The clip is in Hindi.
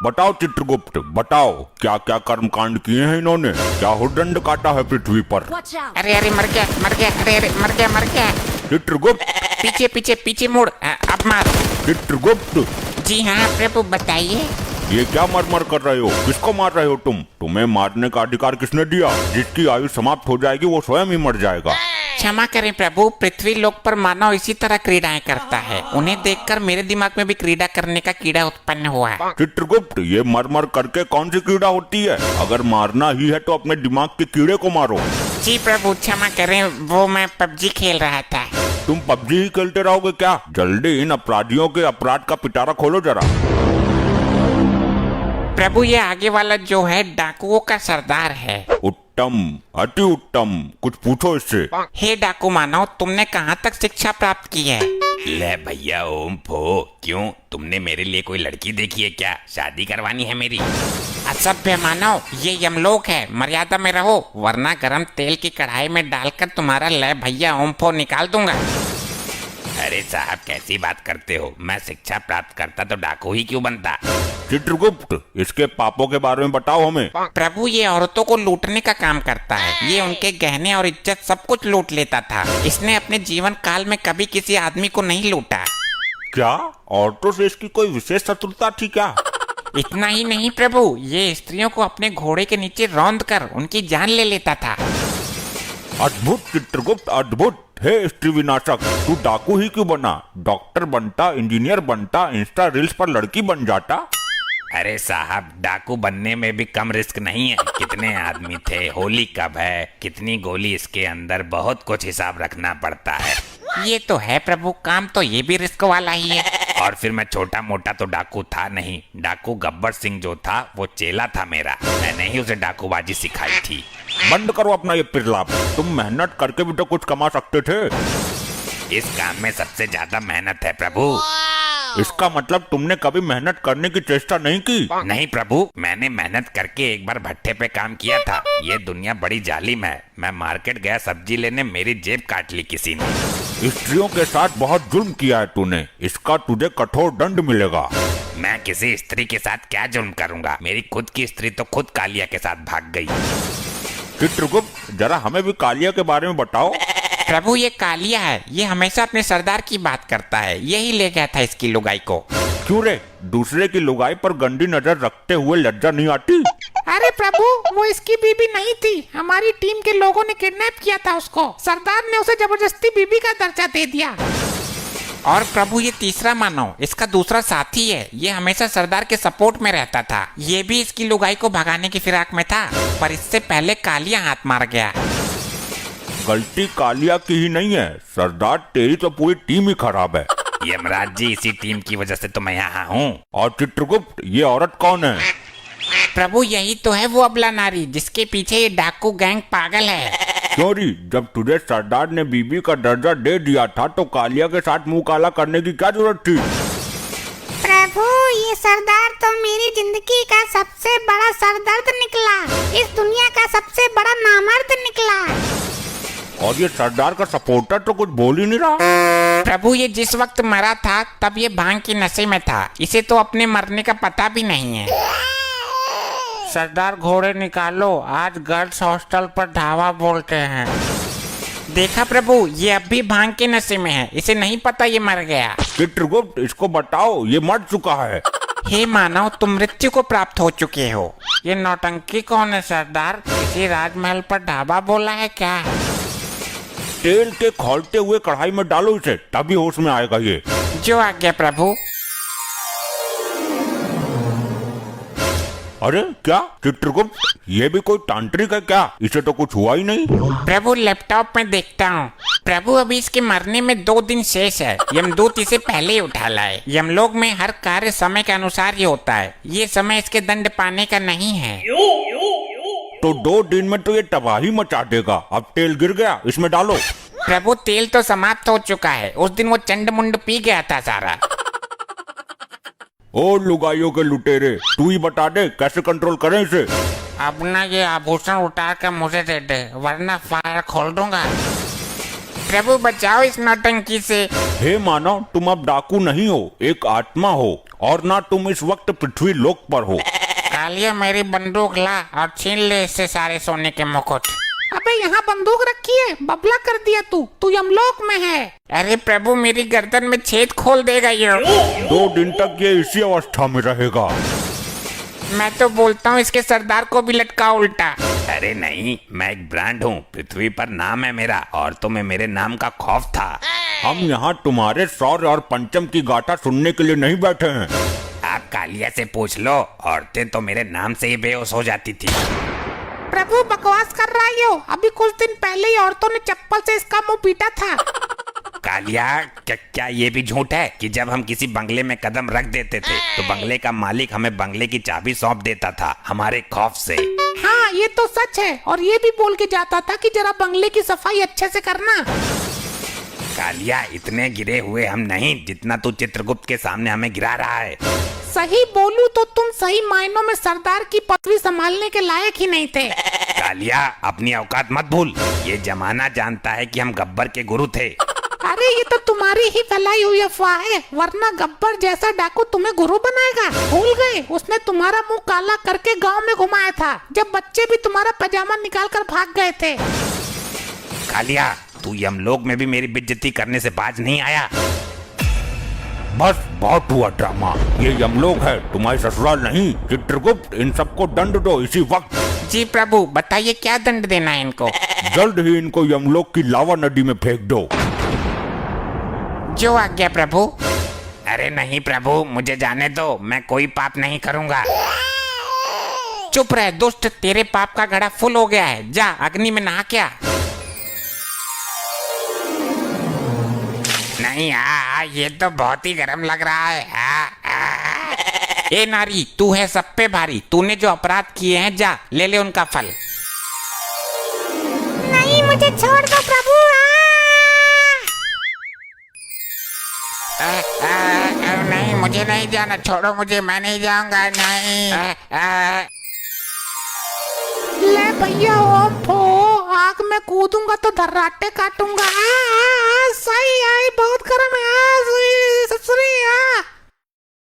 बताओ चित्रगुप्त, बताओ क्या क्या कर्म कांड किए हैं इन्होंने, क्या हुडदंड काटा है पृथ्वी पर। अरे अरे मर गया मर गया, अरे अरे मर गया मर गया। चित्रगुप्त, पीछे पीछे पीछे मुड़, अब मार। चित्रगुप्त, जी हाँ प्रभु बताइए। ये क्या मर कर रहे हो, किसको मार रहे हो तुम? तुम्हें मारने का अधिकार किसने दिया? जिसकी आयु समाप्त हो जाएगी वो स्वयं ही मर जाएगा। क्षमा करें प्रभु, पृथ्वी लोक पर मानव इसी तरह क्रीड़ाएं करता है। उन्हें देखकर मेरे दिमाग में भी क्रीड़ा करने का कीड़ा उत्पन्न हुआ है। चित्रगुप्त, ये मर करके कौन सी कीड़ा होती है? अगर मारना ही है तो अपने दिमाग के कीड़े को मारो। जी प्रभु क्षमा करें, वो मैं पबजी खेल रहा था। तुम पबजी ही खेलते रहोगे क्या? जल्दी इन अपराधियों के अपराध का पिटारा खोलो जरा। प्रभु ये आगे वाला जो है डाकुओं का सरदार है। उत्तम, अति उत्तम, कुछ पूछो इससे। हे डाकू मानव, तुमने कहाँ तक शिक्षा प्राप्त की है? ले भैया ओम फो, क्यों तुमने मेरे लिए कोई लड़की देखी है क्या? शादी करवानी है मेरी? असभ्य मानव, ये यमलोक है, मर्यादा में रहो वरना गरम तेल की कढ़ाई में डालकर तुम्हारा ले भैया ओम फो निकाल दूंगा। अरे साहब कैसी बात करते हो, मैं शिक्षा प्राप्त करता तो डाकू ही क्यों बनता? चित्रगुप्त, इसके पापों के बारे में बताओ हमें। प्रभु ये औरतों को लूटने का काम करता है। ये उनके गहने और इज्जत सब कुछ लूट लेता था। इसने अपने जीवन काल में कभी किसी आदमी को नहीं लूटा। क्या औरतों से इसकी कोई विशेष शत्रुता थी क्या? इतना ही नहीं प्रभु, ये स्त्रियों को अपने घोड़े के नीचे रौंद कर उनकी जान ले लेता था। अद्भुत चित्रगुप्त, अद्भुत। हे स्त्री विनाशक, तू डाकू ही क्यों बना? डॉक्टर बनता, इंजीनियर बनता, इंस्टा रील्स पर लड़की बन जाता। अरे साहब डाकू बनने में भी कम रिस्क नहीं है। कितने आदमी थे, होली कब है, कितनी गोली इसके अंदर, बहुत कुछ हिसाब रखना पड़ता है। ये तो है प्रभु, काम तो ये भी रिस्क वाला ही है। और फिर मैं छोटा मोटा तो डाकू था नहीं। डाकू गब्बर सिंह जो था वो चेला था मेरा, मैंने ही उसे डाकूबाजी सिखाई थी। बंद करो अपना ये पिरलाप, तुम मेहनत करके भी तो कुछ कमा सकते थे। इस काम में सबसे ज्यादा मेहनत है प्रभु। इसका मतलब तुमने कभी मेहनत करने की चेष्टा नहीं की? नहीं प्रभु, मैंने मेहनत करके एक बार भट्टे पे काम किया था। ये दुनिया बड़ी जालिम है। मैं मार्केट गया सब्जी लेने, मेरी जेब काट ली किसी ने। स्त्रियों के साथ बहुत जुल्म किया है तूने, इसका तुझे कठोर दंड मिलेगा। मैं किसी स्त्री के साथ क्या जुल्म करूंगा? मेरी खुद की स्त्री तो खुद कालिया के साथ भाग गई। चित्रगुप्त, जरा हमें भी कालिया के बारे में बताओ। प्रभु ये कालिया है, ये हमेशा अपने सरदार की बात करता है। यही ले गया था इसकी लुगाई को। क्यों रे, दूसरे की लुगाई पर गंदी नजर रखते हुए लज्जा नहीं आती? अरे प्रभु वो इसकी बीबी नहीं थी, हमारी टीम के लोगों ने किडनैप किया था उसको। सरदार ने उसे जबरदस्ती बीबी का दर्जा दे दिया। और प्रभु ये तीसरा मानव, इसका दूसरा साथी है। ये हमेशा सरदार के सपोर्ट में रहता था। ये भी इसकी लुगाई को भगाने की फिराक में था, पर इससे पहले कालिया हाथ मार गया। गलती कालिया की ही नहीं है सरदार, तेरी तो पूरी टीम ही खराब है। यमराज जी, इसी टीम की वजह से तो मैं यहाँ हूँ। और चित्रगुप्त, ये औरत कौन है? प्रभु यही तो है वो अबला नारी जिसके पीछे ये डाकू गैंग पागल है। क्यों री, जब तुझे सरदार ने बीबी का दर्जा दे दिया था तो कालिया के साथ मुंह काला करने की क्या जरूरत थी? प्रभु ये सरदार तो मेरी जिंदगी का सबसे बड़ा सरदर्द निकला। इस दुनिया का सबसे बड़ा नामर्द निकला। और ये सरदार का सपोर्टर तो कुछ बोल ही नहीं रहा। प्रभु ये जिस वक्त मरा था तब ये भांग की नशे में था। इसे तो अपने मरने का पता भी नहीं है। सरदार घोड़े निकालो, आज गर्ल्स हॉस्टल पर ढावा बोलते हैं। देखा प्रभु, ये अब भी भांग के नशे में है। इसे नहीं पता ये मर गया। चित्रगुप्त, इसको बताओ ये मर चुका है। हे मानव, तुम मृत्यु को प्राप्त हो चुके हो। ये नौटंकी कौन है सरदार? किसी राजमहल पर ढाबा बोला है क्या? तेल के खौलते हुए कढ़ाई में डालो इसे, तभी होश में आएगा ये। जो आज्ञा प्रभु। अरे क्या चित्रगुप्त, ये भी कोई तांत्रिक है क्या? इसे तो कुछ हुआ ही नहीं। प्रभु लैपटॉप में देखता हूँ। प्रभु अभी इसके मरने में 2 दिन शेष है। यमदूत इसे पहले ही उठा लाए। यमलोक में हर कार्य समय के अनुसार ही होता है। ये समय इसके दंड पाने का नहीं है। तो 2 दिन में तो ये तबाही मचा देगा। अब तेल गिर गया, इसमें डालो। प्रभु तेल तो समाप्त हो चुका है। उस दिन वो चंड मुंड पी गया था सारा। ओ लुगाइयों के लुटेरे, तू ही बता दे कैसे कंट्रोल करें इसे। अब ना ये आभूषण उतार कर मुझे दे दे, वरना फायर खोल दूंगा। प्रभु बचाओ इस नौटंकी से। हे मानव, तुम अब डाकू नहीं हो, एक आत्मा हो, और ना तुम इस वक्त पृथ्वी लोक पर हो। कालिया मेरी बंदूक ला और छीन ले इससे सारे सोने के मुकुट। अबे यहाँ बंदूक रखी है, बबला कर दिया तू यमलोक में है। अरे प्रभु मेरी गर्दन में छेद खोल देगा ये। 2 दिन तक ये इसी अवस्था में रहेगा। मैं तो बोलता हूँ इसके सरदार को भी लटका उल्टा। अरे नहीं, मैं एक ब्रांड हूँ, पृथ्वी पर नाम है मेरा, और तुम्हें मेरे नाम का खौफ था। हम यहाँ तुम्हारे शौर्य और पंचम की गाथा सुनने के लिए नहीं बैठे हैं। आप कालिया से पूछ लो, औरतें तो मेरे नाम से ही बेहोश हो जाती थी। प्रभु बकवास कर रहा है यो। अभी कुछ दिन पहले ही औरतों ने चप्पल से इसका मुंह पीटा था। कालिया, क्या ये भी झूठ है कि जब हम किसी बंगले में कदम रख देते थे तो बंगले का मालिक हमें बंगले की चाबी सौंप देता था हमारे खौफ से? हाँ ये तो सच है, और ये भी बोल के जाता था कि जरा बंगले की सफाई अच्छे से करना। कालिया, इतने गिरे हुए हम नहीं जितना तू चित्रगुप्त के सामने हमें गिरा रहा है। सही बोलूं तो तुम सही मायनों में सरदार की पदवी संभालने के लायक ही नहीं थे। कालिया, अपनी औकात मत भूल, ये जमाना जानता है कि हम गब्बर के गुरु थे। अरे ये तो तुम्हारी ही फैलाई हुई अफवाह है, वरना गब्बर जैसा डाकू तुम्हें गुरु बनाएगा। भूल गए, उसने तुम्हारा मुंह काला करके गांव में घुमाया था, जब बच्चे भी तुम्हारा पजामा निकाल कर भाग गए थे। कालिया, तू यमलोक में भी मेरी बेइज्जती करने से बाज नहीं आया। बस बहुत हुआ ड्रामा, ये यमलोक है, तुम्हारी ससुराल नहीं। चित्रगुप्त, इन सबको दंड दो इसी वक्त। जी प्रभु, बताइए क्या दंड देना है इनको? जल्द ही इनको यमलोक की लावा नदी में फेंक दो। जो आज्ञा प्रभु। अरे नहीं प्रभु, मुझे जाने दो, मैं कोई पाप नहीं करूंगा। चुप रह दुष्ट, तेरे पाप का घड़ा फुल हो गया है, जा अग्नि में नहा क्या। नहीं, ये तो बहुत ही गर्म लग रहा है। ए नारी, तू है सब पे भारी, तूने जो अपराध किए हैं जा ले ले उनका फल। नहीं, मुझे छोड़ दो प्रभु। नहीं मुझे नहीं जाना, छोड़ो मुझे, मैं नहीं जाऊंगा, नहीं। ले भैया ओम फो, आग में कूदूंगा तो धर्राटे काटूंगा। सही आई, बहुत गर्म है। ससुरी